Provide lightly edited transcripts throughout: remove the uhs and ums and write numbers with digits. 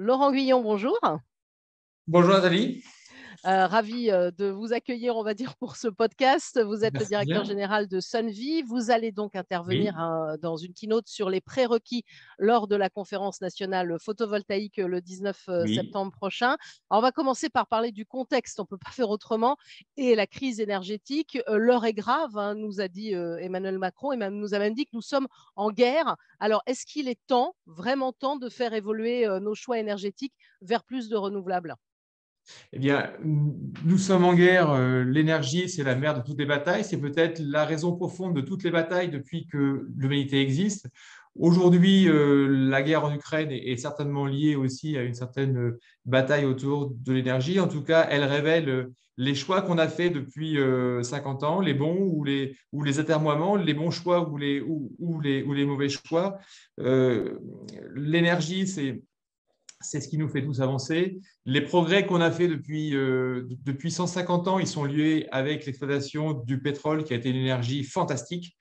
Laurent Guillon, bonjour. Bonjour Nathalie, Ravi de vous accueillir, on va dire, pour ce podcast. Vous êtes le merci directeur bien. général de Sunvie. Vous allez donc intervenir Oui, dans une keynote sur les prérequis lors de la conférence nationale photovoltaïque le 19 oui. septembre prochain. Alors, on va commencer par parler du contexte, on ne peut pas faire autrement, et la crise énergétique. L'heure est grave, hein, nous a dit Emmanuel Macron, et même, nous a même dit que nous sommes en guerre. Alors, est-ce qu'il est temps, vraiment temps, de faire évoluer nos choix énergétiques vers plus de renouvelables? Eh bien, nous sommes en guerre. L'énergie, c'est la mère de toutes les batailles. C'est peut-être la raison profonde de toutes les batailles depuis que l'humanité existe. Aujourd'hui, la guerre en Ukraine est certainement liée aussi à une certaine bataille autour de l'énergie. En tout cas, elle révèle les choix qu'on a faits depuis 50 ans, les bons ou les atermoiements, les bons choix ou les mauvais choix. Euh, L'énergie, c'est ce qui nous fait tous avancer. Les progrès qu'on a fait depuis 150 ans, ils sont liés avec l'exploitation du pétrole, qui a été une énergie fantastique.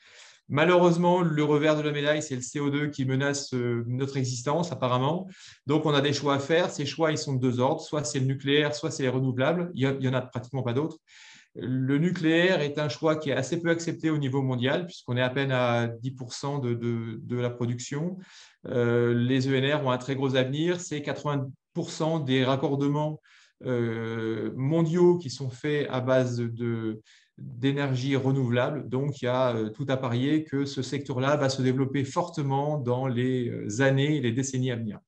Malheureusement, le revers de la médaille, c'est le CO2 qui menace notre existence, apparemment. Donc, on a des choix à faire. Ces choix, ils sont de deux ordres. Soit c'est le nucléaire, soit c'est les renouvelables. Il n'y en a pratiquement pas d'autres. Le nucléaire est un choix qui est assez peu accepté au niveau mondial, puisqu'on est à peine à 10% de la production. Les ENR ont un très gros avenir. C'est 80% des raccordements mondiaux qui sont faits à base d'énergie renouvelable. Donc, il y a tout à parier que ce secteur-là va se développer fortement dans les années et les décennies à venir.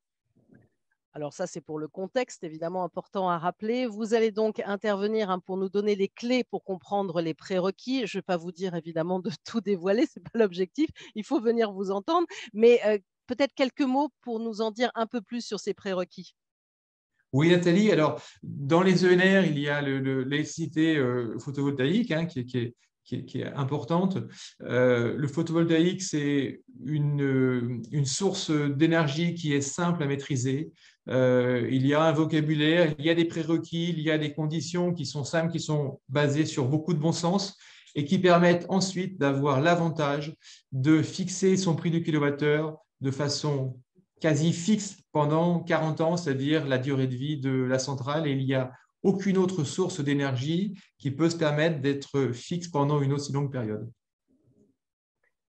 Alors ça, c'est pour le contexte, évidemment important à rappeler. Vous allez donc intervenir, hein, pour nous donner les clés pour comprendre les prérequis. Je ne vais pas vous dire évidemment de tout dévoiler, ce n'est pas l'objectif. Il faut venir vous entendre. Mais peut-être quelques mots pour nous en dire un peu plus sur ces prérequis. Oui, Nathalie. Alors, dans les ENR, il y a l'électricité photovoltaïque, hein, qui est importante. Le photovoltaïque, c'est une source d'énergie qui est simple à maîtriser. Il y a un vocabulaire, il y a des prérequis, il y a des conditions qui sont simples, qui sont basées sur beaucoup de bon sens et qui permettent ensuite d'avoir l'avantage de fixer son prix du kilowattheure de façon quasi fixe pendant 40 ans, c'est-à-dire la durée de vie de la centrale, et il n'y a aucune autre source d'énergie qui peut se permettre d'être fixe pendant une aussi longue période.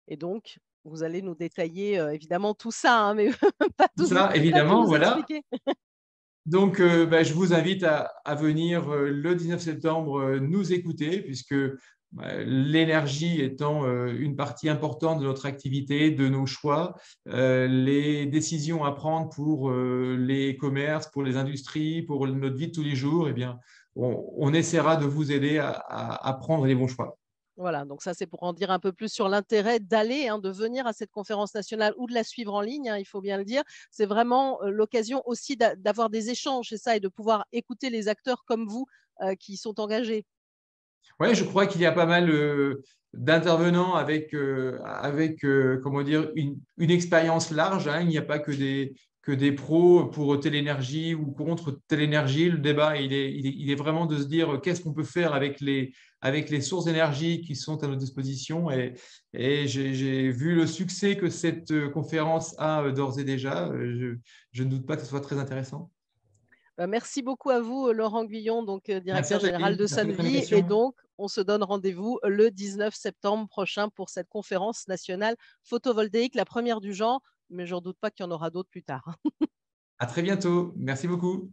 Et donc, vous allez nous détailler évidemment tout ça, hein, mais pas tout, Ça, pas tout évidemment, nous voilà. expliquer. Donc, je vous invite à venir le 19 septembre nous écouter, puisque l'énergie étant une partie importante de notre activité, de nos choix, les décisions à prendre pour les commerces, pour les industries, pour notre vie de tous les jours, eh bien, on essaiera de vous aider à prendre les bons choix. Voilà, donc ça, c'est pour en dire un peu plus sur l'intérêt d'aller, hein, de venir à cette conférence nationale ou de la suivre en ligne, hein, il faut bien le dire. C'est vraiment l'occasion aussi d'avoir des échanges, c'est ça, et de pouvoir écouter les acteurs comme vous qui sont engagés. Ouais, je crois qu'il y a pas mal d'intervenants comment dire, une expérience large, hein. Il n'y a pas que des pros pour telle énergie ou contre telle énergie. Le débat, il est vraiment de se dire qu'est-ce qu'on peut faire avec les sources d'énergie qui sont à notre disposition. Et j'ai vu le succès que cette conférence a d'ores et déjà. Je ne doute pas que ce soit très intéressant. Bah, merci beaucoup à vous, Laurent Guillon, donc Merci directeur général Nathalie, de merci de votre Sunvie. Et invitation. donc, on se donne rendez-vous le 19 septembre prochain pour cette conférence nationale photovoltaïque, la première du genre, mais je n'en doute pas qu'il y en aura d'autres plus tard. À très bientôt. Merci beaucoup.